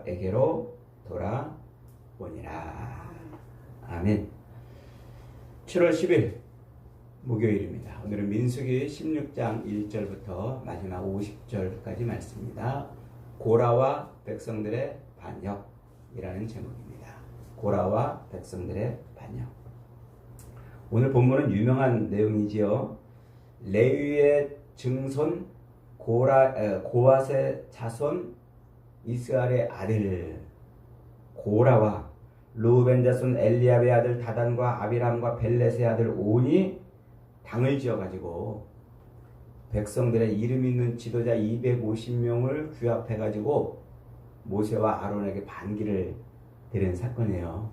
여호와에게로 돌아오니라. 아멘. 7월 10일 목요일입니다. 오늘은 민수기 16장 1절부터 마지막 50절까지 말씀입니다. 고라와 백성들의 반역이라는 제목입니다. 고라와 백성들의 반역. 오늘 본문은 유명한 내용이지요. 레위의 증손 고앗의 자손 이스라엘의 아들 고라와 르우벤 자손 엘리압의 아들 다단과 아비람과 벨렛의 아들 온이 당을 지어가지고 백성들의 이름 있는 지도자 250명을 규합해가지고 모세와 아론에게 반기를 드린 사건이에요.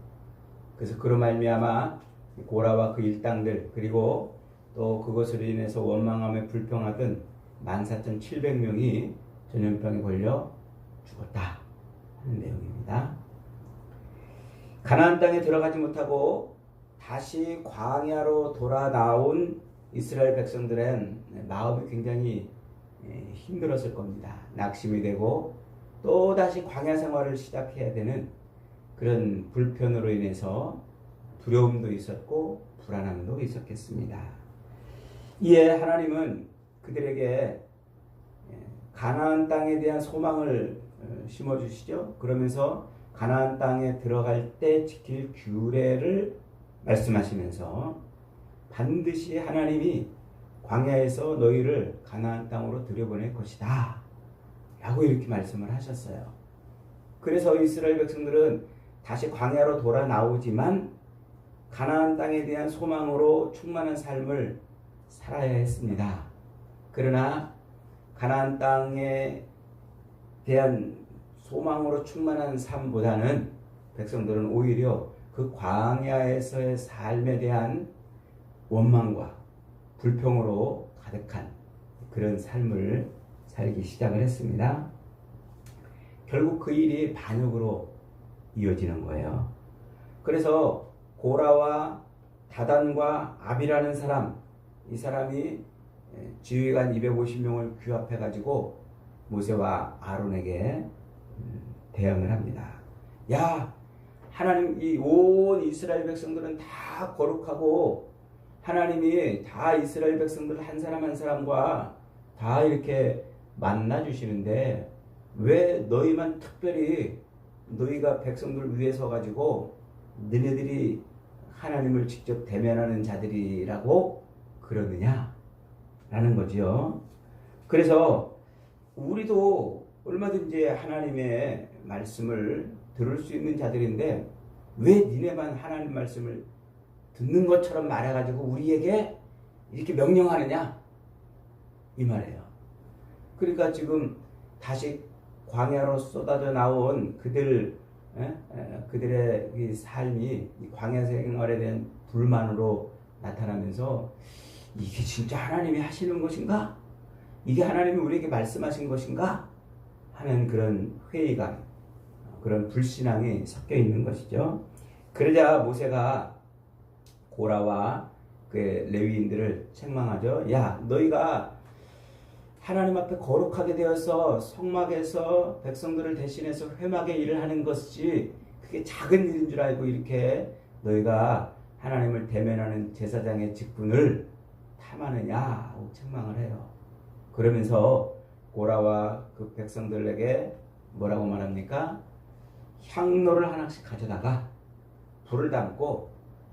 그래서 그로 말미암아 고라와 그 일당들 그리고 또 그것으로 인해서 원망함에 불평하던 14,700명이 전염병에 걸려 죽었다 하는 내용입니다. 가나안 땅에 들어가지 못하고 다시 광야로 돌아 나온 이스라엘 백성들은 마음이 굉장히 힘들었을 겁니다. 낙심이 되고 또 다시 광야 생활을 시작해야 되는 그런 불편으로 인해서 두려움도 있었고 불안함도 있었겠습니다. 이에 하나님은 그들에게 가나안 땅에 대한 소망을 심어주시죠. 그러면서 가나안 땅에 들어갈 때 지킬 규례를 말씀하시면서 반드시 하나님이 광야에서 너희를 가나안 땅으로 들여보낼 것이다 라고 이렇게 말씀을 하셨어요. 그래서 이스라엘 백성들은 다시 광야로 돌아 나오지만 가나안 땅에 대한 소망으로 충만한 삶을 살아야 했습니다. 그러나 가나안 땅에 대한 소망으로 충만한 삶보다는 백성들은 오히려 그 광야에서의 삶에 대한 원망과 불평으로 가득한 그런 삶을 살기 시작을 했습니다. 결국 그 일이 반역으로 이어지는 거예요. 그래서 고라와 다단과 아비라는 사람, 이 사람이 지휘관 250명을 규합해가지고 모세와 아론에게 대응을 합니다. 야, 하나님 이 온 이스라엘 백성들은 다 거룩하고 하나님이 다 이스라엘 백성들 한 사람 한 사람과 다 이렇게 만나 주시는데 왜 너희만 특별히 너희가 백성들 위에 서 가지고 너네들이 하나님을 직접 대면하는 자들이라고 그러느냐 라는 거지요. 그래서 우리도 얼마든지 하나님의 말씀을 들을 수 있는 자들인데 왜 니네만 하나님 말씀을 듣는 것처럼 말해가지고 우리에게 이렇게 명령하느냐 이 말이에요. 그러니까 지금 다시 광야로 쏟아져 나온 그들의 이 삶이 광야 생활에 대한 불만으로 나타나면서 이게 진짜 하나님이 하시는 것인가? 이게 하나님이 우리에게 말씀하신 것인가? 하는 그런 회의감, 그런 불신앙이 섞여 있는 것이죠. 그러자 모세가 고라와 그 레위인들을 책망하죠. 야, 너희가 하나님 앞에 거룩하게 되어서 성막에서 백성들을 대신해서 회막의 일을 하는 것이 그게 작은 일인 줄 알고 이렇게 너희가 하나님을 대면하는 제사장의 직분을 탐하느냐고 책망을 해요. 그러면서 고라와 그 백성들에게 뭐라고 말합니까? 향로를 하나씩 가져다가 불을 담고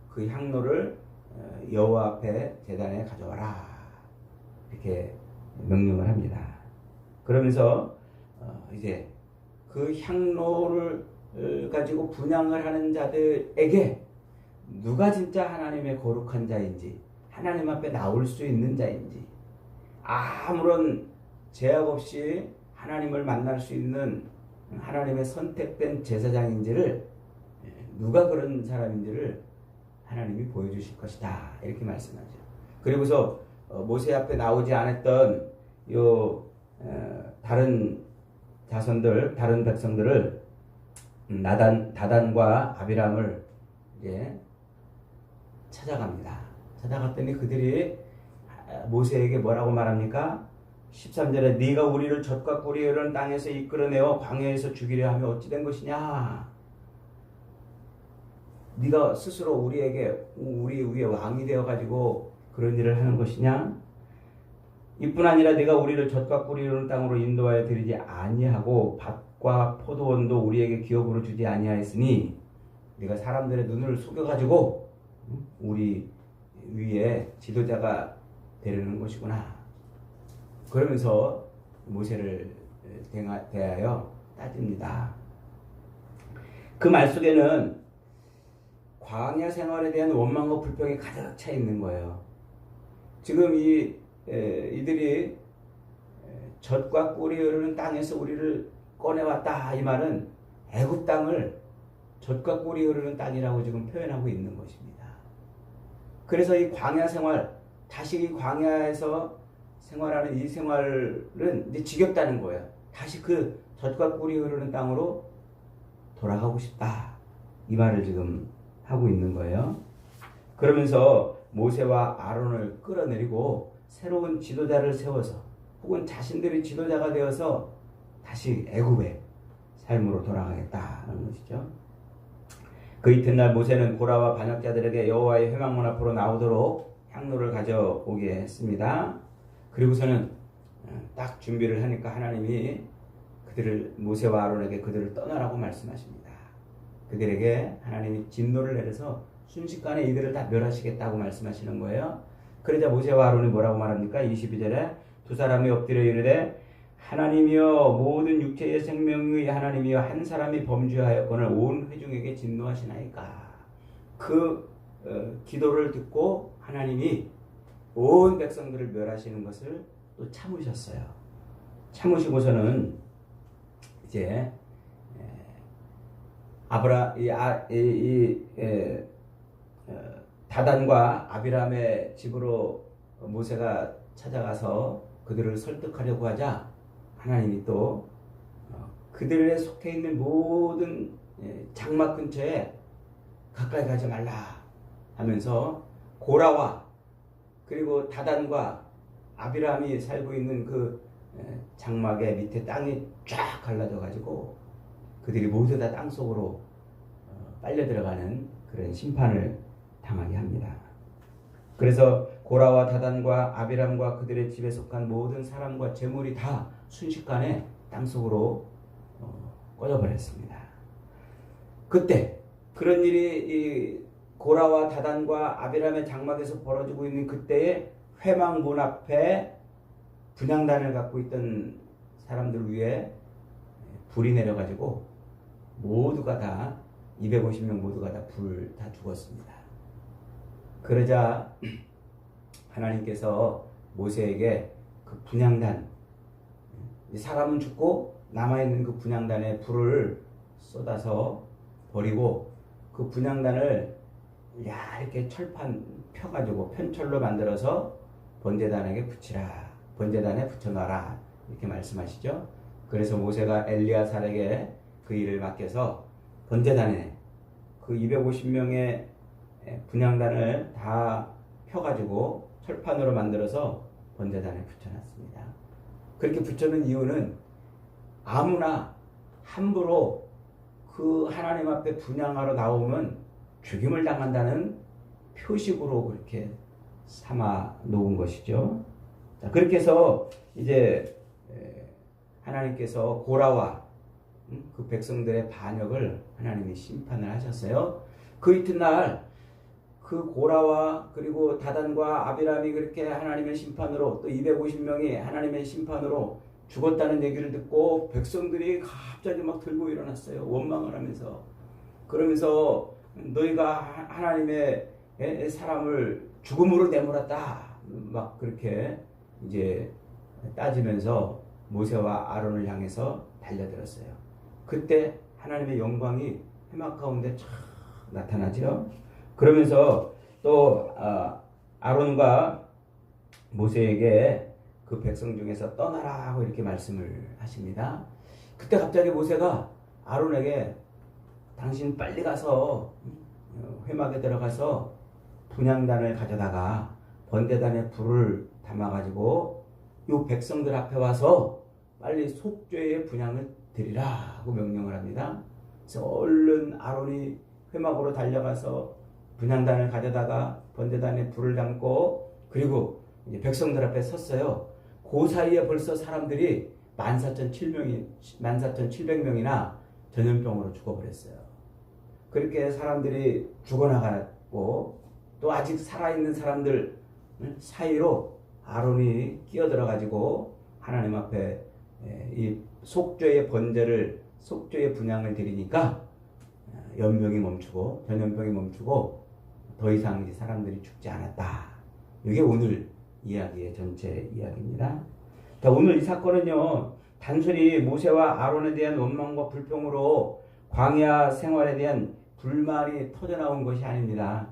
그 향로를 여호와 앞에 제단에 가져와라 이렇게 명령을 합니다. 그러면서 이제 그 향로를 가지고 분향을 하는 자들에게 누가 진짜 하나님의 거룩한 자인지 하나님 앞에 나올 수 있는 자인지 아무런 제약 없이 하나님을 만날 수 있는 하나님의 선택된 제사장인지를 누가 그런 사람인지를 하나님이 보여주실 것이다 이렇게 말씀하죠. 그리고서 모세 앞에 나오지 않았던 다른 자손들, 다른 백성들을 다단과 아비람을 이제 찾아갑니다. 찾아갔더니 그들이 모세에게 뭐라고 말합니까? 13절에 네가 우리를 젖과 꿀이 흐르는 땅에서 이끌어내어 광야에서 죽이려 하면 어찌 된 것이냐. 네가 스스로 우리 위에 왕이 되어가지고 그런 일을 하는 것이냐. 이뿐 아니라 네가 우리를 젖과 꿀이 흐르는 땅으로 인도하여 드리지 아니하고 밭과 포도원도 우리에게 기업으로 주지 아니하였으니 네가 사람들의 눈을 속여가지고 우리 위에 지도자가 되려는 것이구나. 그러면서 모세를 대하여 따집니다. 그 말 속에는 광야 생활에 대한 원망과 불평이 가득 차 있는 거예요. 지금 이들이 젖과 꿀이 흐르는 땅에서 우리를 꺼내왔다, 이 말은 애굽 땅을 젖과 꿀이 흐르는 땅이라고 지금 표현하고 있는 것입니다. 그래서 이 광야 생활, 다시 이 광야에서 생활하는 이 생활은 이제 지겹다는 거예요. 다시 그 젖과 꿀이 흐르는 땅으로 돌아가고 싶다, 이 말을 지금 하고 있는 거예요. 그러면서 모세와 아론을 끌어내리고 새로운 지도자를 세워서 혹은 자신들이 지도자가 되어서 다시 애굽의 삶으로 돌아가겠다는 것이죠. 그 이튿날 모세는 고라와 반역자들에게 여호와의 회막문 앞으로 나오도록 향로를 가져오게 했습니다. 그리고서는 딱 준비를 하니까 하나님이 모세와 아론에게 그들을 떠나라고 말씀하십니다. 그들에게 하나님이 진노를 내려서 순식간에 이들을 다 멸하시겠다고 말씀하시는 거예요. 그러자 모세와 아론이 뭐라고 말합니까? 22절에 두 사람이 엎드려 이르되 하나님이여 모든 육체의 생명의 하나님이여 한 사람이 범죄하였거늘 온 회중에게 진노하시나이까. 그 기도를 듣고 하나님이 온 백성들을 멸하시는 것을 또 참으셨어요. 참으시고서는 이제 다단과 아비람의 집으로 모세가 찾아가서 그들을 설득하려고 하자 하나님이 또 그들에 속해 있는 모든 장막 근처에 가까이 가지 말라 하면서 고라와 그리고 다단과 아비람이 살고 있는 그 장막의 밑에 땅이 쫙 갈라져 가지고 그들이 모두 다 땅속으로 빨려 들어가는 그런 심판을 당하게 합니다. 그래서 고라와 다단과 아비람과 그들의 집에 속한 모든 사람과 재물이 다 순식간에 땅속으로 꺼져버렸습니다. 그때 그런 일이 이 고라와 다단과 아비람의 장막에서 벌어지고 있는 그때에 회막문 앞에 분향단을 갖고 있던 사람들 위에 불이 내려가지고 모두가 다 250명 모두가 다 불 다 죽었습니다. 그러자 하나님께서 모세에게 그 분향단, 사람은 죽고 남아있는 그 분향단에 불을 쏟아서 버리고 그 분향단을 이렇게 철판 펴가지고 편철로 만들어서 번제단에게 붙이라, 번제단에 붙여놔라, 이렇게 말씀하시죠. 그래서 모세가 엘리야살에게 그 일을 맡겨서 번제단에 그 250명의 분향단을 다 펴가지고 철판으로 만들어서 번제단에 붙여놨습니다. 그렇게 붙여놓은 이유는 아무나 함부로 그 하나님 앞에 분향하러 나오면 죽임을 당한다는 표식으로 그렇게 삼아 놓은 것이죠. 자, 그렇게 해서 이제 하나님께서 고라와 그 백성들의 반역을 하나님이 심판을 하셨어요. 그 이튿날 그 고라와 그리고 다단과 아비람이 그렇게 하나님의 심판으로 또 250명이 하나님의 심판으로 죽었다는 얘기를 듣고 백성들이 갑자기 막 들고 일어났어요. 원망을 하면서. 그러면서 너희가 하나님의 사람을 죽음으로 내몰았다, 막 그렇게 이제 따지면서 모세와 아론을 향해서 달려들었어요. 그때 하나님의 영광이 회막 가운데 쫙 나타나죠. 그러면서 또 아론과 모세에게 그 백성 중에서 떠나라 하고 이렇게 말씀을 하십니다. 그때 갑자기 모세가 아론에게 당신 빨리 가서 회막에 들어가서 분향단을 가져다가 번제단에 불을 담아가지고 요 백성들 앞에 와서 빨리 속죄의 분향을 드리라 하고 명령을 합니다. 그래서 얼른 아론이 회막으로 달려가서 분향단을 가져다가 번제단에 불을 담고 그리고 이제 백성들 앞에 섰어요. 그 사이에 벌써 사람들이 14,700명이나 전염병으로 죽어버렸어요. 그렇게 사람들이 죽어나갔고 또 아직 살아있는 사람들 사이로 아론이 끼어들어가지고 하나님 앞에 이 속죄의 번제를 속죄의 분향을 드리니까 연병이 멈추고 전염병이 멈추고 더 이상 이제 사람들이 죽지 않았다. 이게 오늘 이야기의 전체 이야기입니다. 자, 오늘 이 사건은요 단순히 모세와 아론에 대한 원망과 불평으로 광야 생활에 대한 불만이 터져나온 것이 아닙니다.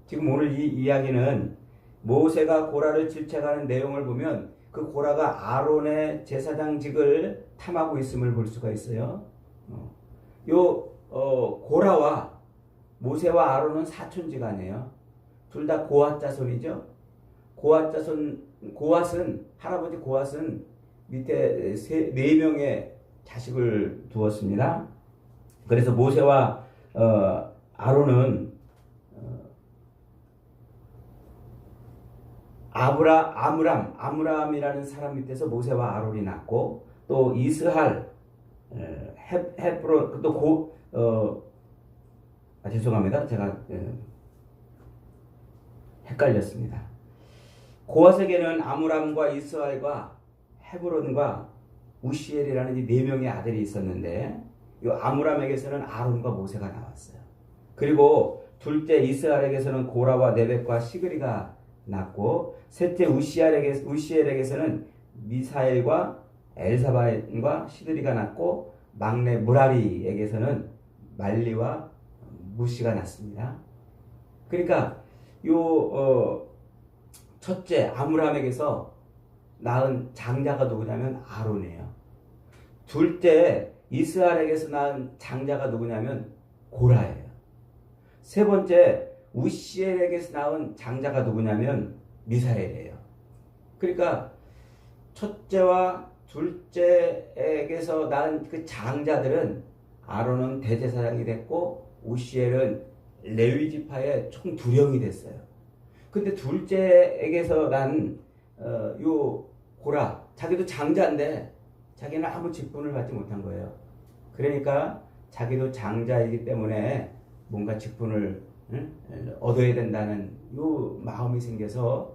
지금 오늘 이 이야기는 모세가 고라를 질책하는 내용을 보면 그 고라가 아론의 제사장직을 탐하고 있음을 볼 수가 있어요. 고라와 모세와 아론은 사촌지간이에요. 둘 다 고앗 자손이죠. 할아버지 고앗은 밑에 4명의 자식을 두었습니다. 그래서 모세와 아론은 아므람이라는 사람 밑에서 모세와 아론이 낳고 또 이스할, 헤브론, 죄송합니다. 제가 헷갈렸습니다. 고앗에게는 아므람과 이스할과 헤브론과 우시엘이라는 이 4명의 아들이 있었는데 이 아므람에게서는 아론과 모세가 나왔어요. 그리고 둘째 이스할에게서는 고라와 네벡과 시그리가 낳고 셋째 우시엘에게서는 미사엘과 엘사바과 시드리가 낳고 막내 무라리에게서는 말리와 무시가 낳습니다. 그러니까 첫째 아므람에게서 낳은 장자가 누구냐면 아론이에요. 둘째 이스할에게서 낳은 장자가 누구냐면 고라예요. 세 번째 우시엘에게서 낳은 장자가 누구냐면 미사엘이에요. 그러니까 첫째와 둘째에게서 낳은 그 장자들은 아론은 대제사장이 됐고 우시엘은 레위 지파의 총 두령이 됐어요. 근데 둘째에게서 난 요 고라, 자기도 장자인데 자기는 아무 직분을 받지 못한 거예요. 그러니까 자기도 장자이기 때문에 뭔가 직분을 얻어야 된다는 요 마음이 생겨서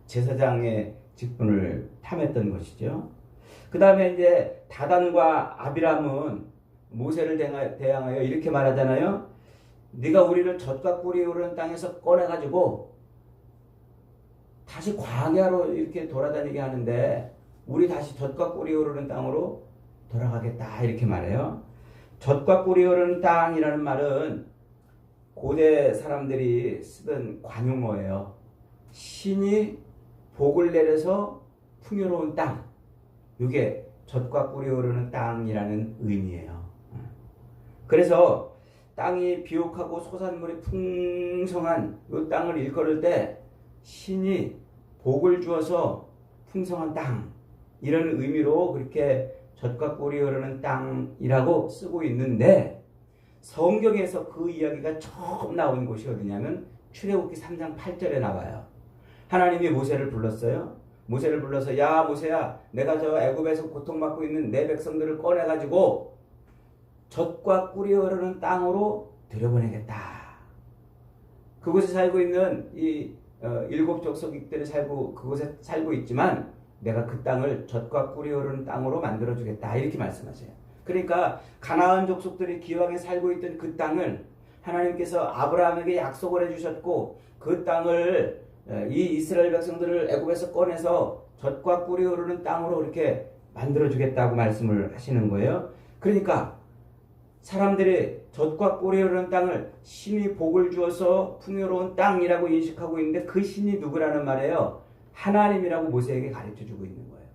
제사장의 직분을 탐했던 것이죠. 그 다음에 이제 다단과 아비람은 모세를 대항하여 이렇게 말하잖아요. 네가 우리를 젖과 꿀이 흐르는 땅에서 꺼내가지고 다시 광야로 이렇게 돌아다니게 하는데 우리 다시 젖과 꿀이 흐르는 땅으로 돌아가겠다 이렇게 말해요. 젖과 꿀이 흐르는 땅이라는 말은 고대 사람들이 쓰던 관용어예요. 신이 복을 내려서 풍요로운 땅, 이게 젖과 꿀이 흐르는 땅이라는 의미예요. 그래서 땅이 비옥하고 소산물이 풍성한 이 땅을 일컬을 때 신이 복을 주어서 풍성한 땅, 이런 의미로 그렇게 젖과 꿀이 흐르는 땅이라고 쓰고 있는데 성경에서 그 이야기가 처음 나온 곳이 어디냐면 출애굽기 3장 8절에 나와요. 하나님이 모세를 불렀어요. 모세를 불러서 야 모세야, 내가 저 애굽에서 고통받고 있는 내 백성들을 꺼내가지고 젖과 꿀이 흐르는 땅으로 들여보내겠다. 그곳에 살고 있는 이 7 족속들이 그곳에 살고 있지만 내가 그 땅을 젖과 꿀이 흐르는 땅으로 만들어주겠다. 이렇게 말씀하세요. 그러니까 가나안 족속들이 기왕에 살고 있던 그 땅을 하나님께서 아브라함에게 약속을 해주셨고 그 땅을 이 이스라엘 백성들을 애굽에서 꺼내서 젖과 꿀이 흐르는 땅으로 이렇게 만들어주겠다고 말씀을 하시는 거예요. 그러니까 사람들이 젖과 꿀이 흐르는 땅을 신이 복을 주어서 풍요로운 땅이라고 인식하고 있는데 그 신이 누구라는 말이에요. 하나님이라고 모세에게 가르쳐주고 있는 거예요.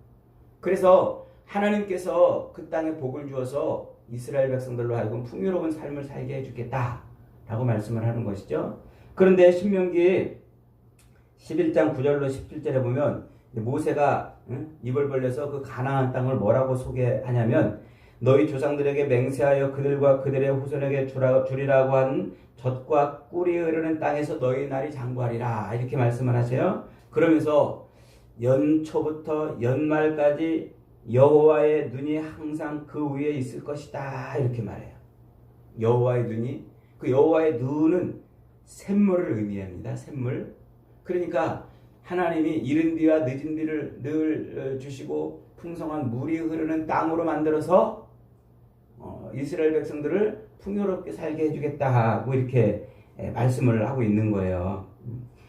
그래서 하나님께서 그 땅에 복을 주어서 이스라엘 백성들로 하여금 풍요로운 삶을 살게 해주겠다라고 말씀을 하는 것이죠. 그런데 신명기 11장 9절로 17절에 보면 모세가 입을 벌려서 그 가나안 땅을 뭐라고 소개하냐면 너희 조상들에게 맹세하여 그들과 그들의 후손에게 주리라고 한 젖과 꿀이 흐르는 땅에서 너희 날이 장구하리라 이렇게 말씀을 하세요. 그러면서 연초부터 연말까지 여호와의 눈이 항상 그 위에 있을 것이다 이렇게 말해요. 여호와의 눈이, 그 여호와의 눈은 샘물을 의미합니다. 샘물. 그러니까 하나님이 이른 비와 늦은 비를 늘 주시고 풍성한 물이 흐르는 땅으로 만들어서 이스라엘 백성들을 풍요롭게 살게 해주겠다고 이렇게 말씀을 하고 있는 거예요.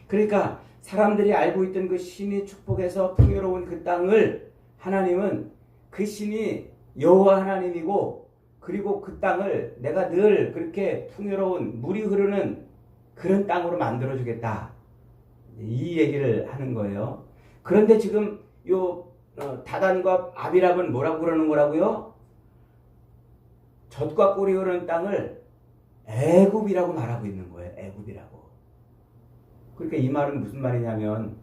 그러니까 사람들이 알고 있던 그 신이 축복해서 풍요로운 그 땅을 하나님은 그 신이 여호와 하나님이고 그리고 그 땅을 내가 늘 그렇게 풍요로운 물이 흐르는 그런 땅으로 만들어주겠다. 이 얘기를 하는 거예요. 그런데 지금 요 다단과 아비람은 뭐라고 그러는 거라고요? 젖과 꿀이 흐르는 땅을 애굽이라고 말하고 있는 거예요. 애굽이라고. 그러니까 이 말은 무슨 말이냐면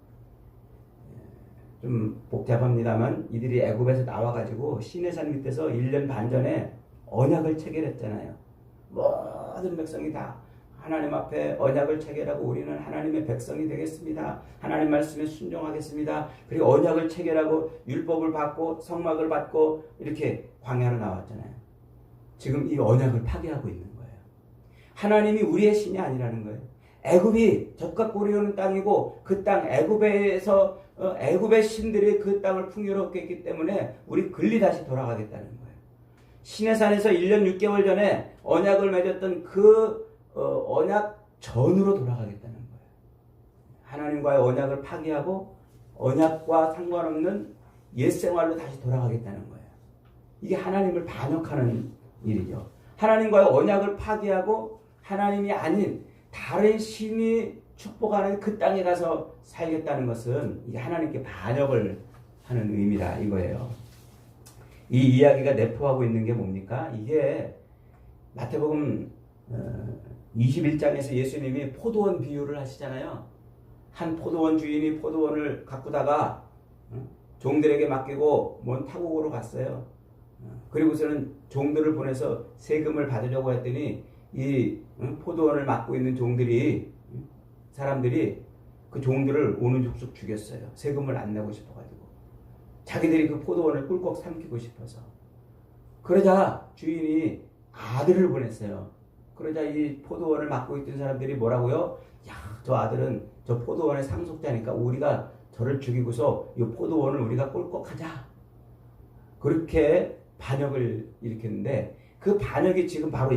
좀 복잡합니다만 이들이 애굽에서 나와가지고 시내산 밑에서 1년 반 전에 언약을 체결했잖아요. 모든 백성이 다 하나님 앞에 언약을 체결하고 우리는 하나님의 백성이 되겠습니다. 하나님 말씀에 순종하겠습니다. 그리고 언약을 체결하고 율법을 받고 성막을 받고 이렇게 광야로 나왔잖아요. 지금 이 언약을 파괴하고 있는 거예요. 하나님이 우리의 신이 아니라는 거예요. 애굽이 젖과 꿀이 흐르는 땅이고 그 땅 애굽에서 애굽의 신들이 그 땅을 풍요롭게 했기 때문에 우리 글리 다시 돌아가겠다는 거예요. 시내산에서 1년 6개월 전에 언약을 맺었던 그 언약 전으로 돌아가겠다는 거예요. 하나님과의 언약을 파기하고 언약과 상관없는 옛생활로 다시 돌아가겠다는 거예요. 이게 하나님을 반역하는 일이죠. 하나님과의 언약을 파기하고 하나님이 아닌 다른 신이 축복하는 그 땅에 가서 살겠다는 것은 이게 하나님께 반역을 하는 의미다 이거예요. 이 이야기가 내포하고 있는 게 뭡니까? 이게 마태복음 21장에서 예수님이 포도원 비유를 하시잖아요. 한 포도원 주인이 포도원을 가꾸다가 종들에게 맡기고 먼 타국으로 갔어요. 그리고서는 종들을 보내서 세금을 받으려고 했더니 이 포도원을 맡고 있는 사람들이 그 종들을 오는 족족 죽였어요. 세금을 안 내고 싶어가지고. 자기들이 그 포도원을 꿀꺽 삼키고 싶어서. 그러자 주인이 아들을 보냈어요. 그러자 이 포도원을 맡고 있던 사람들이 뭐라고요? 야, 저 아들은 저 포도원의 상속자니까 우리가 저를 죽이고서 이 포도원을 우리가 꿀꺽하자. 그렇게 반역을 일으켰는데 그 반역이 지금 바로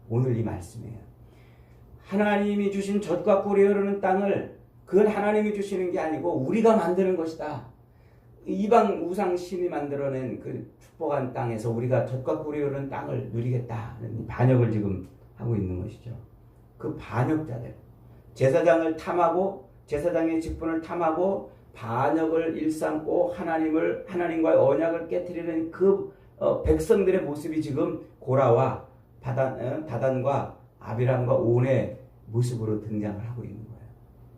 오늘 이 말씀이에요. 하나님이 주신 젖과 꿀이 흐르는 땅을 그건 하나님이 주시는 게 아니고 우리가 만드는 것이다. 이방 우상 신이 만들어낸 그 축복한 땅에서 우리가 젖과 꿀이 흐르는 땅을 누리겠다는 반역을 지금 하고 있는 것이죠. 그 반역자들, 제사장을 탐하고 제사장의 직분을 탐하고 반역을 일삼고 하나님과의 언약을 깨트리는 그 백성들의 모습이 지금 고라와 다단과 아비람과 온의 모습으로 등장을 하고 있는 거예요.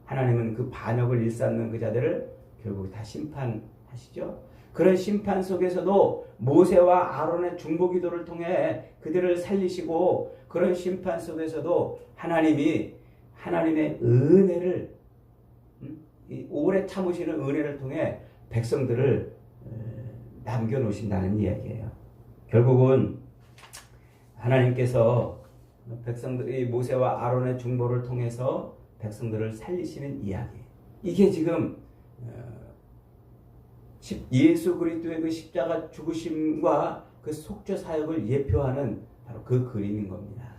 하나님은 그 반역을 일삼는 그 자들을 결국 다 심판하시죠. 그런 심판 속에서도 모세와 아론의 중보기도를 통해 그들을 살리시고 그런 심판 속에서도 하나님이 하나님의 은혜를 오래 참으시는 은혜를 통해 백성들을 남겨놓으신다는 이야기예요. 결국은 하나님께서 백성들이 모세와 아론의 중보를 통해서 백성들을 살리시는 이야기. 이게 지금 예수 그리스도의 그 십자가 죽으심과 그 속죄 사역을 예표하는 바로 그 그림인 겁니다.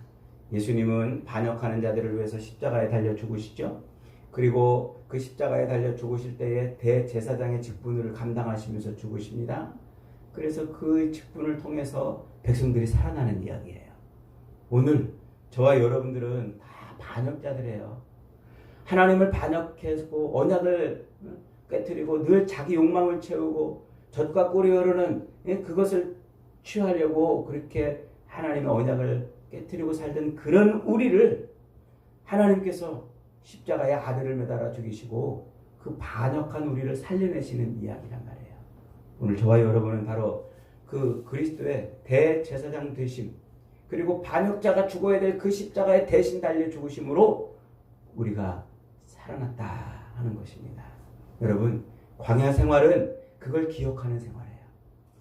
예수님은 반역하는 자들을 위해서 십자가에 달려 죽으시죠. 그리고 그 십자가에 달려 죽으실 때에 대제사장의 직분을 감당하시면서 죽으십니다. 그래서 그 직분을 통해서 백성들이 살아나는 이야기예요. 오늘 저와 여러분들은 다 반역자들이에요. 하나님을 반역했고 언약을 깨트리고 늘 자기 욕망을 채우고 젖과 꿀이 흐르는 그것을 취하려고 그렇게 하나님의 언약을 깨트리고 살던 그런 우리를 하나님께서 십자가에 아들을 매달아 죽이시고 그 반역한 우리를 살려내시는 이야기란 말이에요. 오늘 저와 여러분은 바로 그 그리스도의 대제사장 되심, 그리고 반역자가 죽어야 될 그 십자가에 대신 달려 죽으심으로 우리가 살아났다 하는 것입니다. 여러분, 광야 생활은 그걸 기억하는 생활이에요.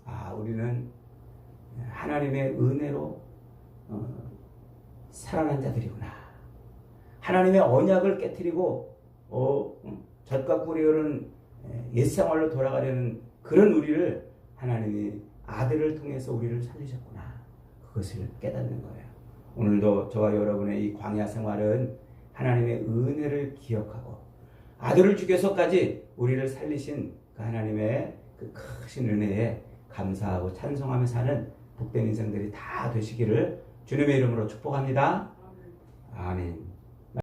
아, 우리는 하나님의 은혜로 살아난 자들이구나. 하나님의 언약을 깨트리고 젖과 꿀이 흐르는 옛생활로 돌아가려는 그런 우리를 하나님이 아들을 통해서 우리를 살리셨구나. 그것을 깨닫는 거예요. 오늘도 저와 여러분의 이 광야 생활은 하나님의 은혜를 기억하고 아들을 죽여서까지 우리를 살리신 그 하나님의 그 크신 은혜에 감사하고 찬송하며 사는 복된 인생들이 다 되시기를 주님의 이름으로 축복합니다. 아멘.